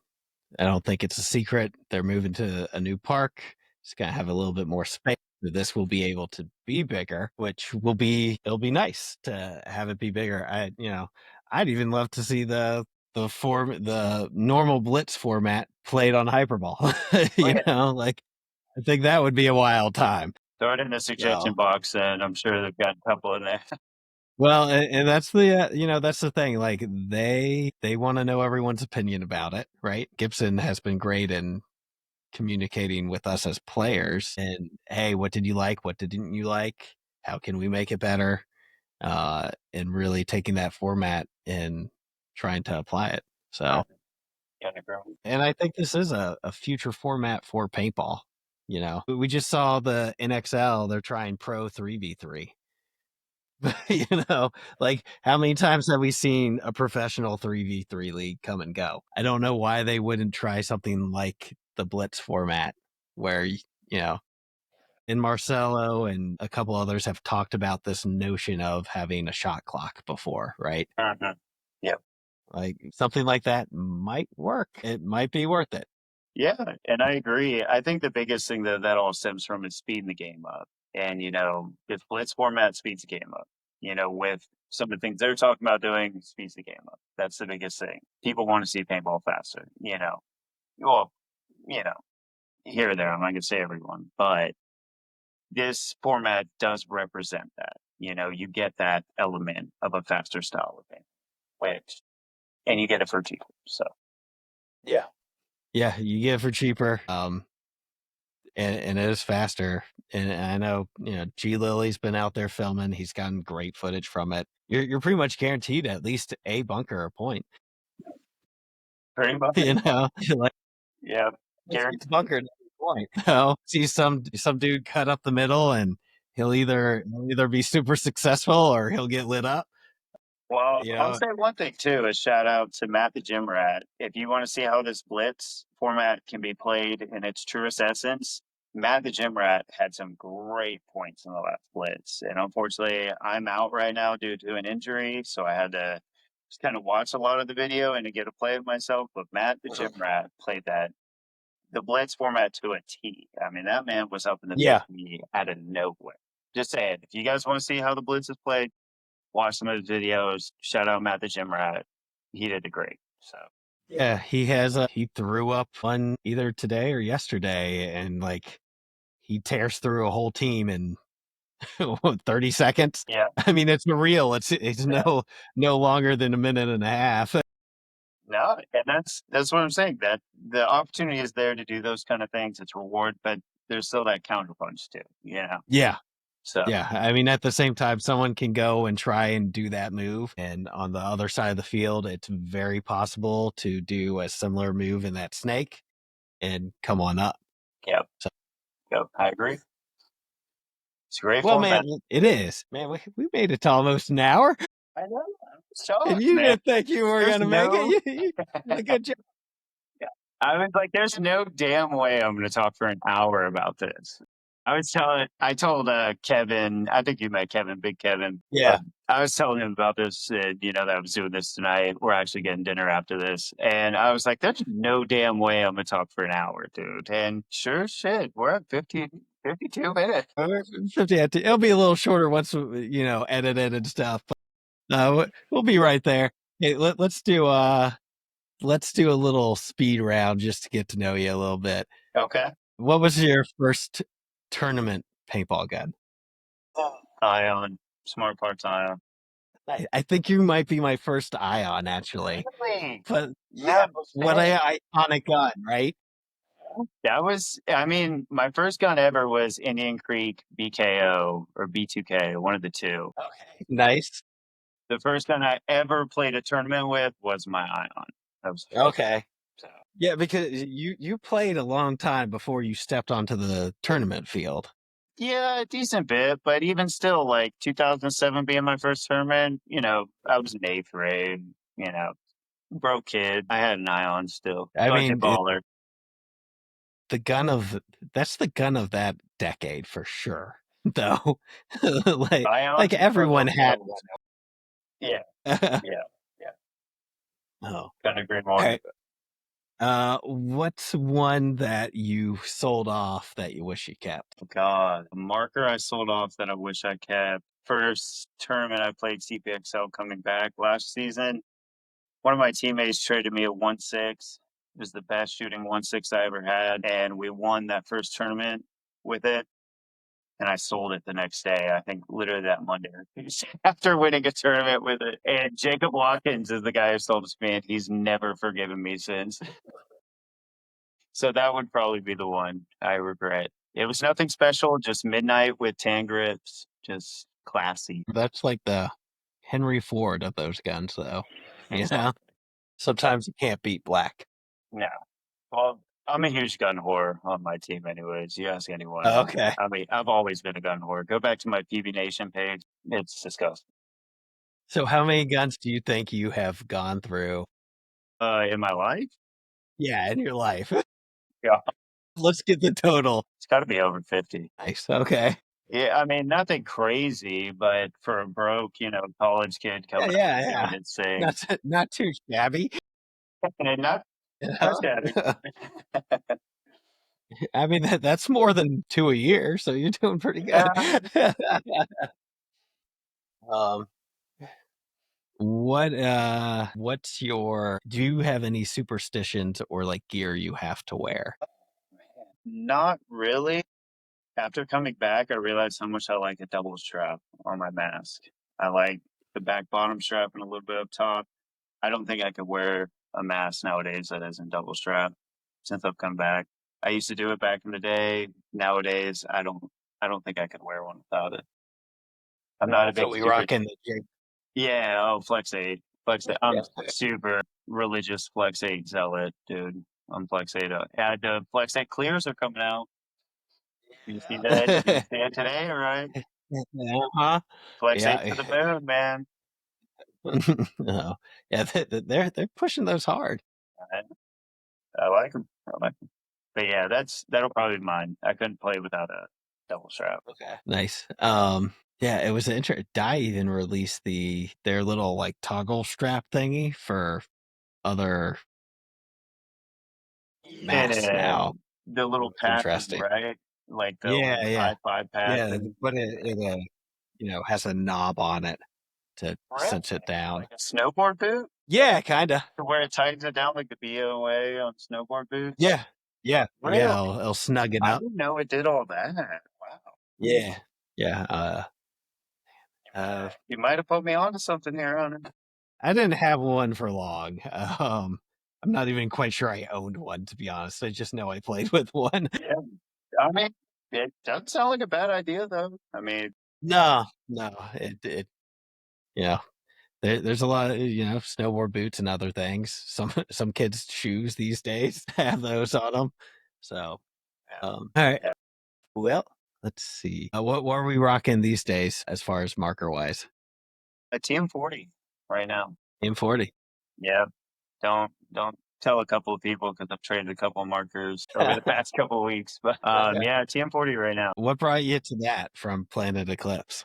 I don't think it's a secret. They're moving to a new park. It's going to have a little bit more space. This will be able to be bigger, which it'll be nice to have it be bigger. I'd even love to see the normal Blitz format played on Hyperball. Like I think that would be a wild time. Throw it in the suggestion So, box, and I'm sure they've got a couple in there. well, and that's that's the thing. Like they want to know everyone's opinion about it, right? Gibson has been great in communicating with us as players and hey, what did you like? What didn't you like? How can we make it better? And really taking that format and trying to apply it. So, and I think this is a future format for paintball. We just saw the NXL, they're trying Pro 3v3. You know, like how many times have we seen a professional 3v3 league come and go? I don't know why they wouldn't try something like the Blitz format where, and Marcelo and a couple others have talked about this notion of having a shot clock before, right? Mhm. Yep. Like something like that might work. It might be worth it. Yeah, and I agree. I think the biggest thing that all stems from is speeding the game up. And, this Blitz format speeds the game up. With some of the things they're talking about doing, speeds the game up. That's the biggest thing. People want to see paintball faster. Well, you know, here and there, I'm not going to say everyone, but this format does represent that. You get that element of a faster style of game, and you get it for cheaper. So, Yeah. Yeah, you get it for cheaper. And it is faster. And I know, G Lily's been out there filming. He's gotten great footage from it. You're pretty much guaranteed at least a bunker or point. pretty much. Like Yeah. it's bunkered at any point. See some dude cut up the middle, and he'll either be super successful or he'll get lit up. Well, You I'll know, say one thing too, a shout out to Matt the Gym Rat. If you want to see how this Blitz format can be played in its truest essence, Matt the Gym Rat had some great points in the last Blitz. And unfortunately, I'm out right now due to an injury, so I had to just kind of watch a lot of the video and to get a play of myself. But Matt the Gym Rat played the Blitz format to a T. I mean, that man was up in the Yeah. 50 out of nowhere. Just saying, if you guys want to see how the Blitz is played, watch some of his videos. Shout out Matt the Gym Rat. He did great. So Yeah, he has he threw up one either today or yesterday, and like he tears through a whole team in 30 seconds. yeah, I mean, it's real. It's no longer than a minute and a half. no, and that's what I'm saying. That the opportunity is there to do those kind of things. It's reward, but there's still that counterpunch too. Yeah. So Yeah. I mean, at the same time, someone can go and try and do that move. And on the other side of the field, it's very possible to do a similar move in that snake and come on up. yep, So, yep, I agree. It's a great well, man, format. it is. Man, we made it to almost an hour. I know. I'm And shocked, you man. didn't think you were There's going to make it. You did a good job. I was like, there's no damn way I'm going to talk for an hour about this. I told Kevin, I think you met Kevin, Big Kevin. Yeah. I was telling him about this, that I was doing this tonight. We're actually getting dinner after this. And I was like, there's no damn way I'm going to talk for an hour, dude. And sure as shit, we're at 52 minutes. 50, it'll be a little shorter once, edited and stuff. But, we'll be right there. Hey, let's do a little speed round just to get to know you a little bit. Okay. What was your first tournament paintball gun? Ion. Smart Parts Ion. I think you might be my first Ion, actually. Really? But Yeah. what a iconic gun, right? My first gun ever was Indian Creek BKO or B2K, one of the two. Okay, nice. The first gun I ever played a tournament with was my Ion. That was Okay. so. Yeah, because you played a long time before you stepped onto the tournament field. Yeah, a decent bit, but even still, like 2007 being my first tournament, I was in eighth grade, broke kid. I had an Ion still. I Budget mean, baller. that's the gun of that decade for sure. Though, like Ions everyone had. Yeah, yeah, yeah. Oh, Couldn't agree more. okay. What's one that you sold off that you wish you kept? Oh, God, a marker I sold off that I wish I kept. First tournament I played CPXL coming back last season. One of my teammates traded me a 1.6. It was the best shooting 1.6 I ever had, and we won that first tournament with it. And I sold it the next day. I think literally that Monday after winning a tournament with it. And Jacob Watkins is the guy who sold it to me, and he's never forgiven me since. So that would probably be the one I regret. It was nothing special, just midnight with tan grips, just classy. That's like the Henry Ford of those guns, though. Exactly. Sometimes you can't beat black. No. Well, I'm a huge gun whore on my team anyways. You ask anyone. Okay. I mean, I've always been a gun whore. Go back to my PB Nation page. It's disgusting. So how many guns do you think you have gone through? In my life? Yeah, in your life. Yeah. Let's get the total. It's got to be over 50. Nice. Okay. Yeah, I mean, nothing crazy, but for a broke, college kid coming up and Yeah. doing its thing, Not too shabby. and not Yeah. shabby. I mean, that's more than 2 a year, so you're doing pretty good. Yeah. Um, do you have any superstitions or like gear you have to wear? Not really. After coming back, I realized how much I like a double strap on my mask. I like the back bottom strap and a little bit up top. I don't think I could wear a mask nowadays that isn't double strap since I've come back. I used to do it back in the day. Nowadays, I don't think I could wear one without it. I'm not a So big we super. rock in the jig. Yeah, oh, Flex 8. Flex 8. I'm Yeah. super religious Flex 8 zealot, dude. I'm Flex 8. Yeah, the Flex 8 clears are coming out. You see that? Did you see it today? All right. Uh-huh. Flex 8 Yeah. to the moon, man. No. Yeah, they're pushing those hard. I like them. But yeah, that'll probably be mine. I couldn't play without a double strap. Okay. Nice. Yeah, it was interesting. Dye even released their little like toggle strap thingy for other masks Yeah, now. the little It's patches, interesting. right? Like the Yeah, yeah. high five Yeah, patches. but it has a knob on it to Really? cinch it down. Like a snowboard boot? Yeah, kinda. To where it tightens it down like the BOA on snowboard boots? Yeah. Yeah. Really? It'll snug it I up. didn't know it did all that. Wow. Yeah. Yeah. Uh, You might have put me onto something here, Hunter. I didn't have one for long. I'm not even quite sure I owned one, to be honest. I just know I played with one. Yeah. I mean, it doesn't sound like a bad idea, though. I mean, No, it there's a lot of, snowboard boots and other things. Some kids' shoes these days have those on them. So, all right. yeah. Well, let's see. What are we rocking these days as far as marker wise? A TM40 right now. M40. Yeah. Don't tell a couple of people because I've traded a couple of markers over the past couple of weeks. But yeah, TM40 right now. What brought you to that from Planet Eclipse?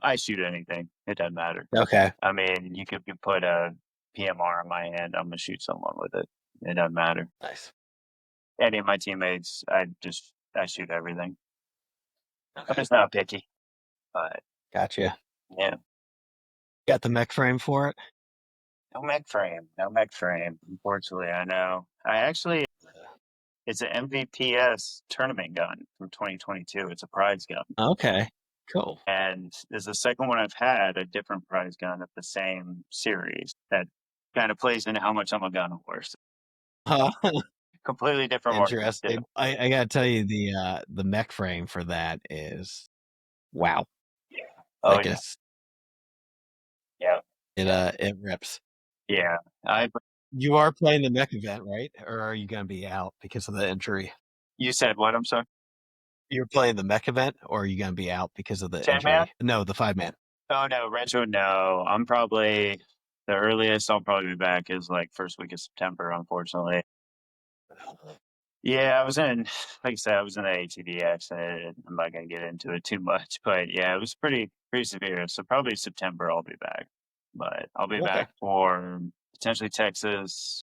I shoot anything. It doesn't matter. Okay. I mean, you could put a PMR in my hand. I'm gonna shoot someone with it. It doesn't matter. Nice. Any of my teammates, I shoot everything. I'm Okay. just not picky. But Gotcha. yeah, Got the mech frame for it? no mech frame. No mech frame. Unfortunately, I know. It's an MVPS tournament gun from 2022. It's a prize gun. Okay. Cool. And there's the second one I've had, a different prize gun of the same series that kind of plays into how much I'm a gun horse. Completely different market. Interesting. I gotta tell you, the mech frame for that is wow. Yeah. Oh Like yeah. it's Yeah. it rips. Yeah. You are playing the mech event, right? Or are you gonna be out because of the injury? You said what? I'm sorry. You're playing the mech event, or are you gonna be out because of the 10-man? injury? No, the 5-man. Oh no, retro. No, I'm probably the earliest I'll probably be back is like first week of September. Unfortunately. Yeah, like I said, I was in an ATV accident. I'm not gonna get into it too much, but yeah, it was pretty severe. So probably September I'll be back, but I'll be back for potentially Texas.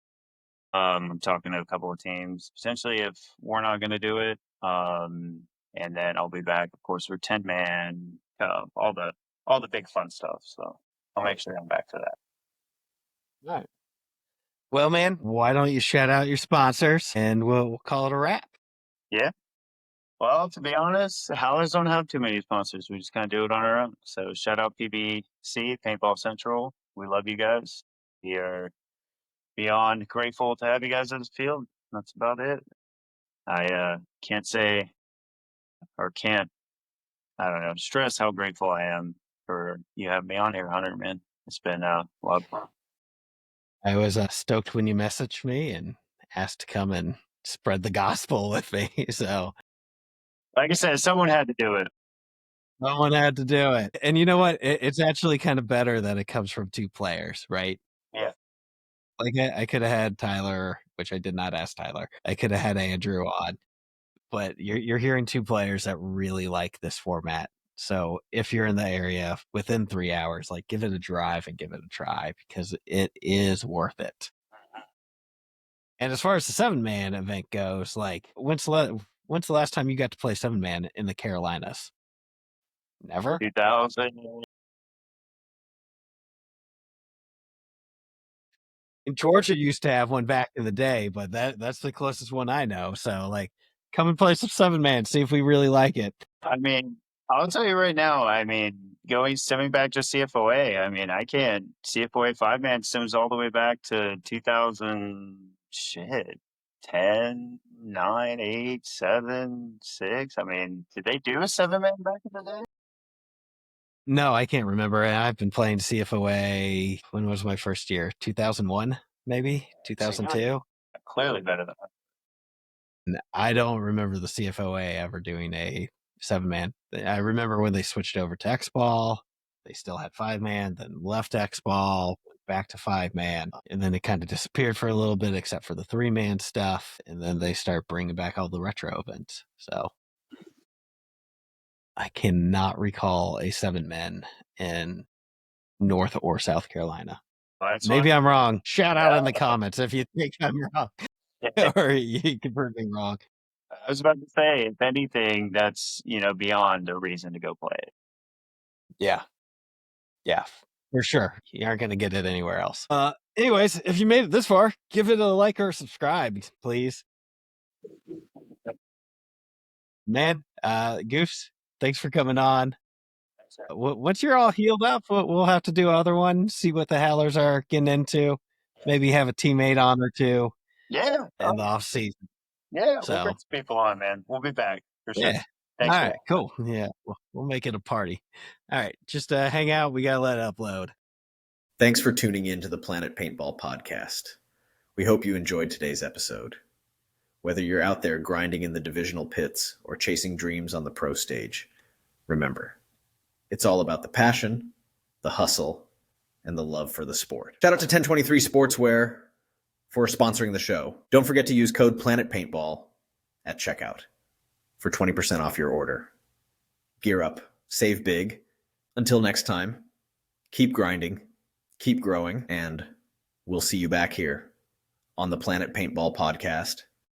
I'm talking to a couple of teams potentially if we're not gonna do it. And then I'll be back, of course, for 10-man, all the big fun stuff. So I'll make sure I'm back for that. All right. Well, man, why don't you shout out your sponsors and we'll call it a wrap? Yeah. Well, to be honest, Howlers don't have too many sponsors. We just kind of do it on our own. So shout out PBC, Paintball Central. We love you guys. We are beyond grateful to have you guys in this field. That's about it. I can't say or can't, I don't know, stress how grateful I am for you having me on here, Hunter, man. It's been a lot of fun. I was stoked when you messaged me and asked to come and spread the gospel with me. So Like I said, someone had to do it. someone had to do it. And you know what? It's actually kind of better that it comes from two players, right? Yeah. Like I could have had Tyler, which I did not ask Tyler. I could have had Andrew on, but you're hearing two players that really like this format. So if you're in the area within 3 hours, like give it a drive and give it a try because it is worth it. And as far as the 7-man event goes, like when's the last time you got to play 7-man in the Carolinas? Never. 2000. And Georgia used to have one back in the day, but that's the closest one I know. So like, come and play some 7-man, see if we really like it. I mean, I'll tell you right now, I mean, stemming back to CFOA, I mean, I can't. CFOA 5-man stems all the way back to 2000, 10, 9, 8, 7, 6. I mean, did they do a 7-man back in the day? No, I can't remember. I've been playing CFOA. When was my first year? 2001, maybe 2002. Clearly better than I don't remember the CFOA ever doing a 7-man. I remember when they switched over to X-Ball, they still had 5-man, then left X-Ball, back to 5-man, and then it kind of disappeared for a little bit except for the 3-man stuff, and then they start bringing back all the retro events. So I cannot recall a 7-man in North or South Carolina. Maybe I'm wrong. Shout out in the comments if you think I'm wrong. Or you can prove me wrong. I was about to say, if anything, that's, beyond a reason to go play it. Yeah. Yeah, for sure. You aren't going to get it anywhere else. Anyways, if you made it this far, give it a like or subscribe, please. Man, Goose, thanks for coming on. Once you're all healed up, we'll have to do other one, see what the Howlers are getting into. Maybe have a teammate on or two. Yeah. In the off season. Yeah, So, we'll bring some people on, man. We'll be back for sure. Yeah. Thanks, all right, cool. Yeah, we'll make it a party. All right, just hang out. We got to let it upload. Thanks for tuning in to the Planet Paintball Podcast. We hope you enjoyed today's episode. Whether you're out there grinding in the divisional pits or chasing dreams on the pro stage, remember, it's all about the passion, the hustle, and the love for the sport. Shout out to 1023 Sportswear for sponsoring the show. Don't forget to use code Planet Paintball at checkout for 20% off your order. Gear up, save big. Until next time, keep grinding, keep growing, and we'll see you back here on the Planet Paintball Podcast